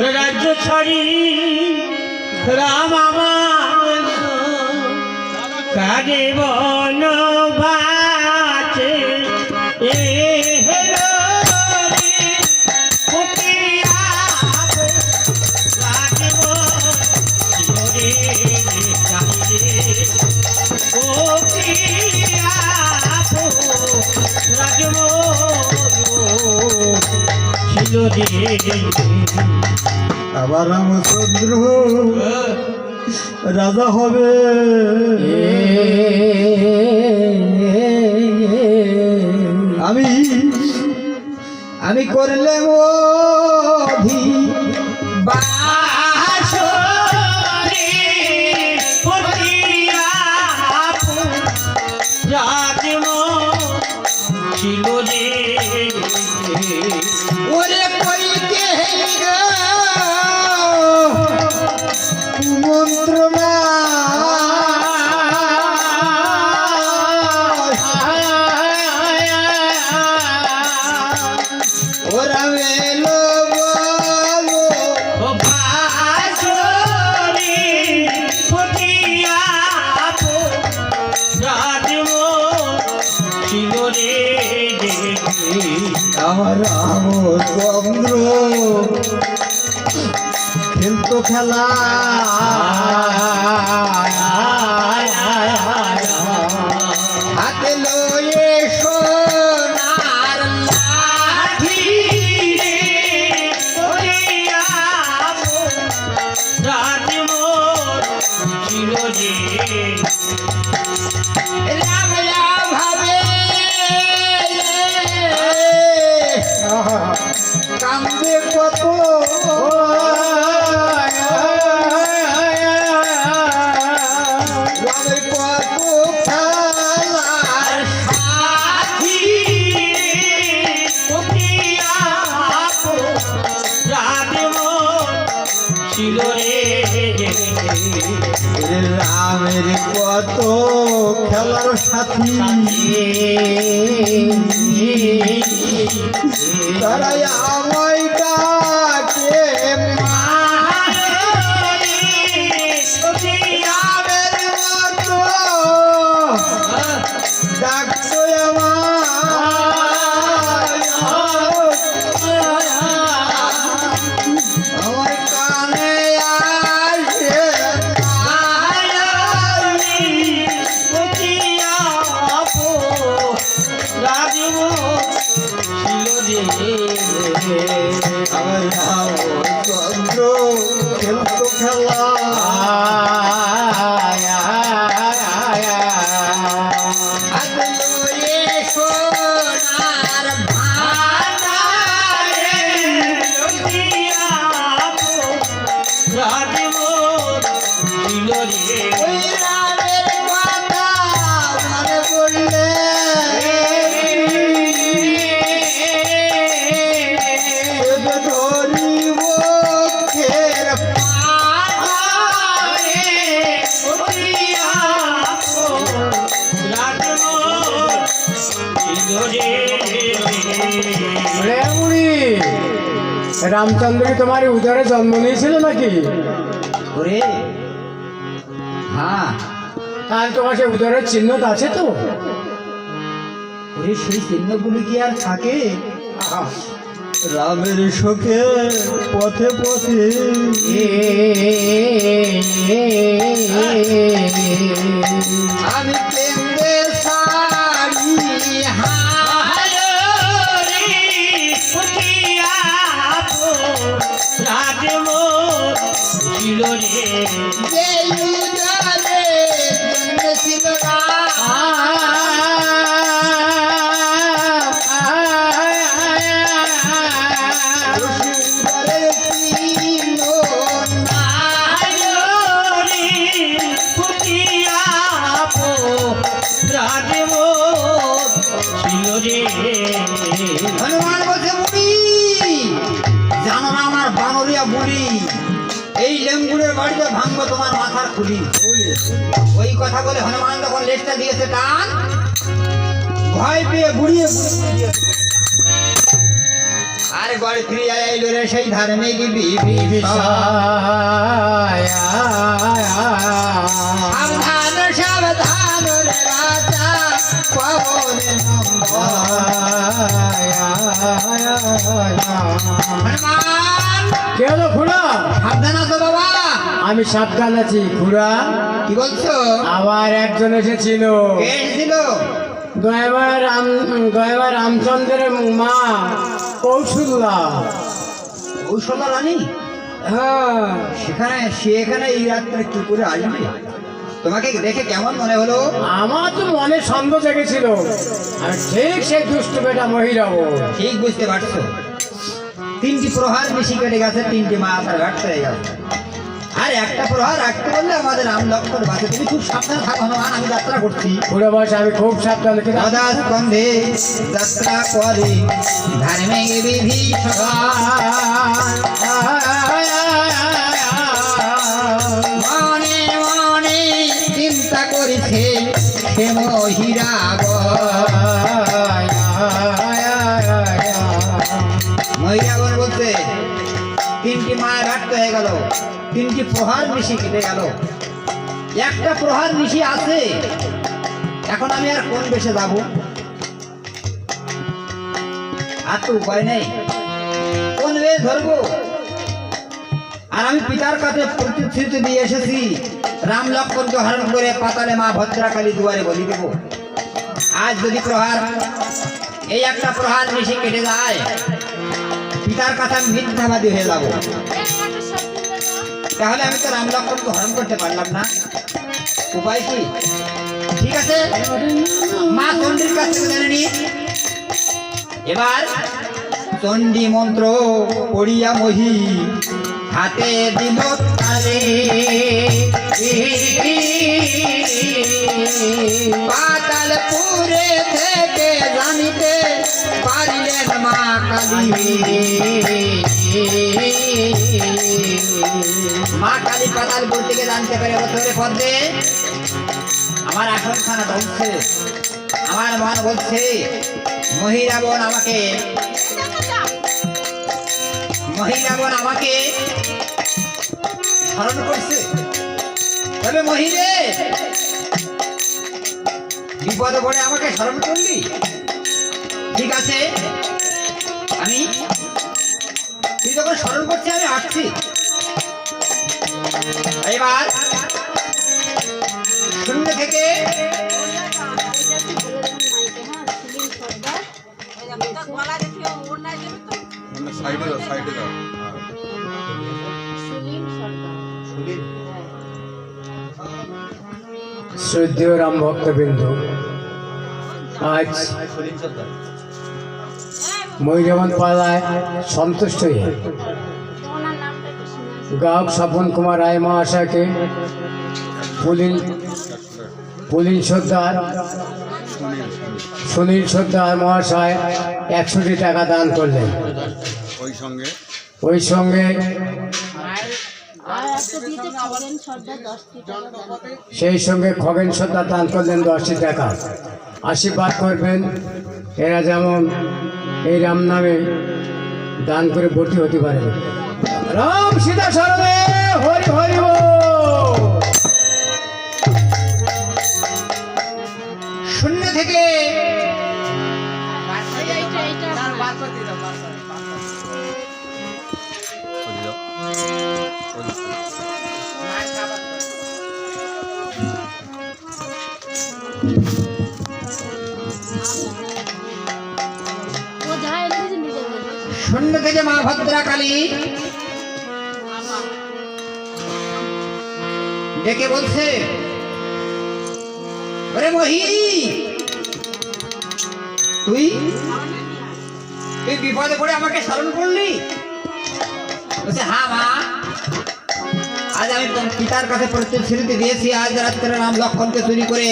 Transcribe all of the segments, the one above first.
রাজ্য ছাড়ি রাম আমার কাজে বনবাসে এ হেলো রে পতিয়া রাজব চিরে চাহিরে পতিয়া রাজব ছিল রে। আবার রামচন্দ্র রাজা হবে। আমি করলে মোধি বাসরে পতিয়া রাজম ছিল রে। ওরে কইতে মন্ত্র না ওরা মেলো বলো বাসরে পতিয়া রাজম ছিল রে। আমার রামচন্দ্র খেলতো খেলা হাতে লয়ে সোনার লাঠি রে পতিয়া রাজম ছিল রে। রামলা ভাবে কান্দে কত রামের কত খেলার সাথী পতিয়া রাজম ছিল রে। রামের কত খেলার সাথী তারাই আমায় ডাকে রামের মতো ডাকতো আমার কানে আসে রাজম ছিল রে। আমার রামচন্দ্র খেলতো খেলা হাতে লয়ে সোনার ভান্ডারে পতিয়া রাজম ছিল রে। ওই রামের কথা মনে পড়লে ধরি মুখের রামচন্দ্র কি তোমার উদরে জন্ম নিয়েছিল নাকি? ওরে হ্যাঁ তাহলে তোমার সে উদরের চিহ্ন আছে তো? ওরে সেই চিহ্নগুলি কি আর থাকে? আহা, রামের শোকে পথে পথে আমি কেন্দ্রে সারি রাজম ছিল রে। যে উদারে জন্মেছিল হনুমান বলছে বুড়ি জানো না আমার বানরিয়া বুড়ি এই লেম্বুরের বাড়িতে ভাঙবো তোমার মাথার খুলি। ওই কথা বলে হনুমান তখন লেজটা দিয়েছে টান, ভয় পেয়ে বুড়িয়ে বুড়িয়ে আর গড় ফিরে আইল রে সেই ধার্মিক বিভীষণ। সাবধান সাবধান রে রাজা পবন হনুমান কে হলো খুড়া? সাবধান আছো বাবা। আমি সাবধান আছি খুড়া। কি বলছো? আবার একজন এসেছিল, কে এসেছিল? দয়াবার রামচন্দ্রের মা কৌশল্যা। কৌশল্যা রানী? হ্যাঁ, সে এখানে এই রাত্রে কি করে আসবে? তোমাকে দেখে কেমন মনে হলো? আমার তো মনে সন্দেহ জেগেছিল আমি ঠিক সেই দুষ্ট বেটা মহিলা। ঠিক বুঝতে পারছো। 3টি প্রহার বেশি কেটে গেছে, 3টি মা আপনার ঘাট হয়ে গেছে। আর একটা প্রহার রাখতে বললে আমাদের রাম লক্ষ্মণ বাঁচে। তুমি খুব সাবধানে থাকো হনুমান, আমি যাত্রা করছি। পুরো বয়স আমি খুব সাবধান। সদা স্কন্ধে যাত্রা করে ধার্মিক বিভীষণ। মনে মনে চিন্তা করেছে সে মহিরাবন বলছে 3টি মায়ের ঘাট হয়ে গেল, 3টি প্রহার বেশি কেটে গেল, একটা প্রহার বেশি আছে। এখন আমি আর কোন বেশে যাব? আর তো উপায় নেই, কোন বেশ ধরবো? আর আমি পিতার কাছে প্রতিশ্রুতি দিয়ে এসেছি রাম লক্ষ্মণকে হরণ করে পাতালে মা ভদ্রাকালী দুয়ারে বলি দেব। আজ যদি প্রহার এই একটা প্রহার বেশি কেটে যায়, পিতার কাছে আমি মিথ্যাবাদী হয়ে যাব। তাহলে আমি তো রাম লক্ষ্মণকে হরণ করতে পারলাম না। উপায় কি? ঠিক আছে, মা চণ্ডীর কাছ থেকে জেনে নি। এবার চণ্ডী মন্ত্র পড়িয়া মহি হাতে দিল তালে। পাতালপুরে থেকে জানিতে পারিলেন মা কালী। মা কালী পাতালপুর থেকে জানতে পারে বছরে পদ্মে আমার আসনখানা ধরছে। আমার মন বলছে মহিরাবন আমাকে স্মরণ করছে। তবে মহিরে বিপদে পড়ে আমাকে স্মরণ করলি, ঠিক আছে, আমি তুই যখন স্মরণ করছি আমি আসছি। এবার শূন্য থেকে শ্রদ্ধেয় রাম ভক্তবৃন্দ, আজ মহিরাবন পালায় সন্তুষ্ট হয়ে গায়ক স্বপন কুমার রায় মহাশয়কে পুলিন সর্দার সুনীল সর্দার মহাশয় 100টি টাকা দান করলেন। ওই সঙ্গে সেই সঙ্গে খগেন সর্দার দান করলেন 10টি টাকা। আশীর্বাদ করবেন এরা যেমন এই রাম নামে দান করে ভর্তি হতে পারে। রাম সীতা শরণে হরি হরি বল। শূন্য থেকে শূন্য থেকে মা ভদ্রাকালী ডেকে বলছে, ওরে মহি, তুই বিপদে পড়ে আমাকে স্মরণ করলি? বলছে, হ্যাঁ মা, আজ আমি পিতার কাছে প্রতিশ্রুতি দিয়েছি আজ রাত্রে রাম লক্ষ্মণকে চুরি করে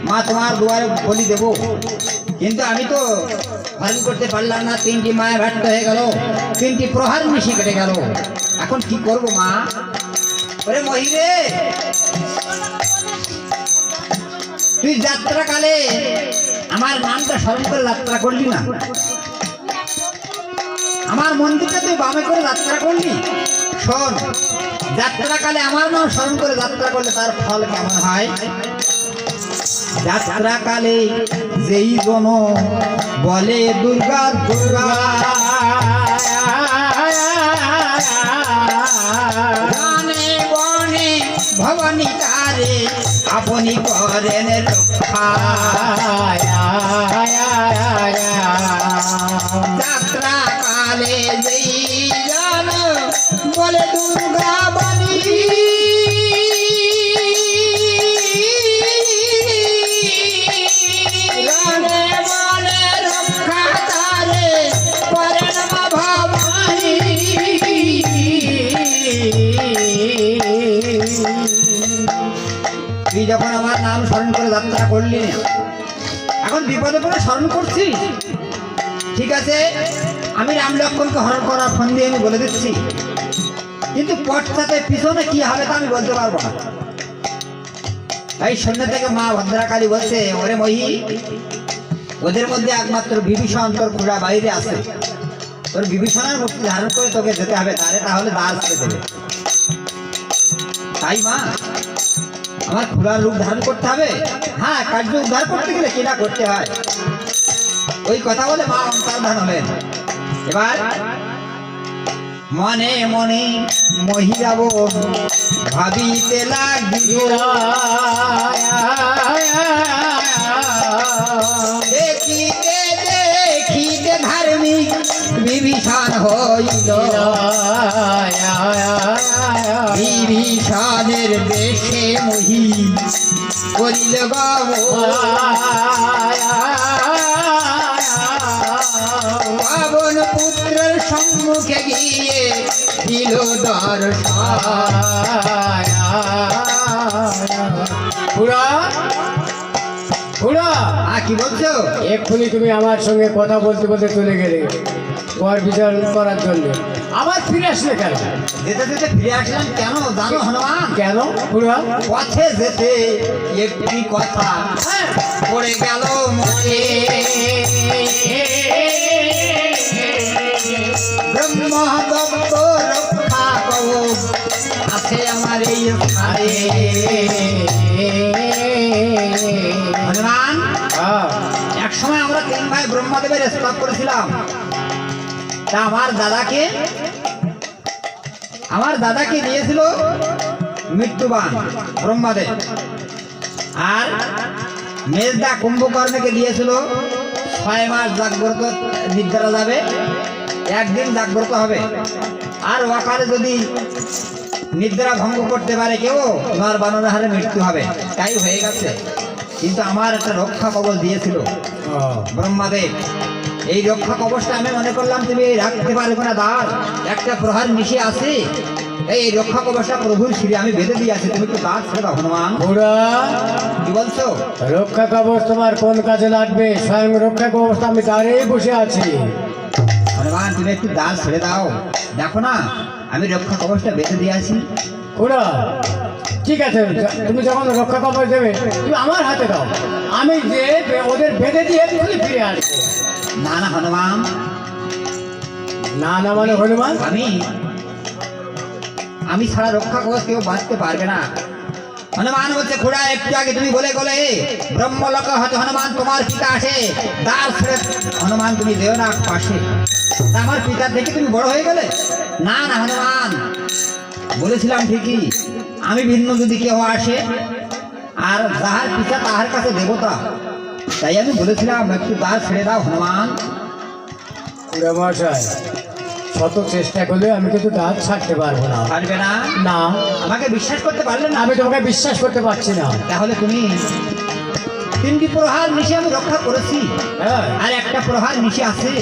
মা তোমার দুয়ারে বলি দেব, কিন্তু আমি তো হরণ করতে পারলাম না। 3টি মায়া ব্যর্থ হয়ে গেল, 3টি প্রহার মিশি কেটে গেল। এখন কি করব মা? ওরে মহিরে, তুই যাত্রাকালে আমার নামটা স্মরণ করে যাত্রা করলি না? আমার মন্দিরটা তুই বামে করে যাত্রা করলি। শোন, যাত্রাকালে আমার নাম স্মরণ করে যাত্রা করলে তার ফল কেমন হয়। যাত্রাকালে যেই জন বলে দুর্গা দুর্গা, গানে বনে ভবানী তারে আপনি করেন রক্ষা। যাত্রা কালে যেই জন বলে দুর্গা বাণী, গানে বনে রক্ষা তারে করেন মা ভবানী। তুই যখন আমার নাম স্মরণ করে যাত্রা করলি, এখন বিপদে পড়ে স্মরণ করছিস, ঠিক আছে, আমি রাম লক্ষ্মণকে হরণ করার ফোন দিয়ে আমি বলে দিচ্ছি, কিন্তু পশ্চাতে পিছনে কি হবে তা আমি বলতে পারবো না। এই সন্ধ্যা থেকে মা ভদ্রাকালী বলছে, ওরে মহি, ওদের মধ্যে একমাত্র বিভীষণ তোর খুড়া বাইরে আছে, তোর বিভীষণের মূর্তি ধারণ করে তোকে যেতে হবে তারে, তাহলে দ্বার ছেড়ে দেবে। তাই মা, আমার খুড়ার রূপ ধারণ করতে হবে। হ্যাঁ, কার্য উদ্ধার করতে গেলে কিনা করতে হয়। ওই কথা বলে মা অন্তর্ধান হলেন। এবার মনে মনে মহিলা বোন ভাবিতে লাগিল, দেখিতে দেখিতে ধার্মিক বিভীষণ হইল। বিভীষণের বেশে মহি করিল পাবন পুত্রের সম্মুখে গিয়ে দিল খুড়া, খুড়া, কি বলছো? এক্ষুনি তুমি আমার সঙ্গে কথা বলতে বলতে চলে গেলে পর বিচার করার জন্য, আবার ফিরে আসলে কেন? যেতে যেতে ফিরে আসলাম কেন জানো হনুমান? কেন খুড়া? পথে যেতে একটি কথা পড়ে গেল মনে, ব্রহ্মদত্ত রক্ষা কবচ আছে আমার এই স্থানে। হনুমান, এক সময় আমরা 3 ভাই ব্রহ্মদেবের স্তব করেছিলাম। তা আমার দাদাকে দিয়েছিল মৃত্যুবান ব্রহ্মদেব, আর মেজদা কুম্ভকর্ণকে দিয়েছিল 6 মাস জাগ্রত নিদ্রা যাবে, 1 দিন জাগ্রত হবে, আর ওয়াকারে যদি নিদ্রা ভঙ্গ করতে পারে কেউ তোমার বানরের হারে মৃত্যু হবে। তাই হয়ে গেছে, কিন্তু আমার একটা রক্ষা কবচ দিয়েছিল ব্রহ্মদেব। এই রক্ষা কবচটা আমি মনে করলাম তুমি রাখতে পারবে না দ্বার, একটা প্রহার নিশে আছে, এই রক্ষা কবচটা প্রভুর শিরে আমি বেঁধে দিয়ে আছি, তুমি একটু দ্বার ছেড়ে দাও। হনুমান, খুড়া, কি বলছো? রক্ষা কবচ তোমার কোন কাজে লাগবে? স্বয়ং রক্ষা কবচ আমি দাঁড়িয়ে বসে আছি। হনুমান, তুমি একটু দ্বার ছেড়ে দাও, দেখো না আমি রক্ষা কবচটা বেঁধে দিয়ে আছি। খুড়া, ঠিক আছে, তুমি যখন রক্ষা কবচ দেবে তুমি আমার হাতে দাও, আমি যে ওদের বেঁধে দিয়ে এক্ষুনি ফিরে আসবো। না না হনুমান, না না মানে হনুমান, আমি ছাড়া রক্ষা কবচ কেউ বাঁচতে পারবে না। হনুমান বলছে, খুড়া একটু আগে তুমি বলে গেলে ব্রহ্মলোক হতে হনুমান তোমার পিতা আসে, দ্বার ছেড়ে হনুমান তুমি দেও না পাশে, তা আমার পিতার থেকে তুমি বড় হয়ে গেলে। না না হনুমান, বলেছিলাম ঠিকই, আমি ভিন্ন যদি কেউ আসে, আর যাহার পিতা তাহার কাছে দেবতা, তাই আমি বলেছিলাম একটু দ্বার ছেড়ে দাও। হনুমান, খুড়া মশাই, শত চেষ্টা করলে আমি কিন্তু দাঁত ছাড়তে পারবো না। পারবে না? না, আমাকে বিশ্বাস করতে পারলে না? আমি তোমাকে বিশ্বাস করতে পারছি না। তাহলে তুমি 3টি প্রহার নিশে আমি রক্ষা করেছি, হ্যাঁ, আর একটা প্রহার নিশে আছে,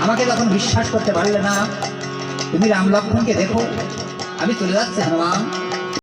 আমাকে যখন বিশ্বাস করতে পারলে না, তুমি রাম লক্ষ্মণকে দেখো, আমি চলে যাচ্ছি। হনুমান,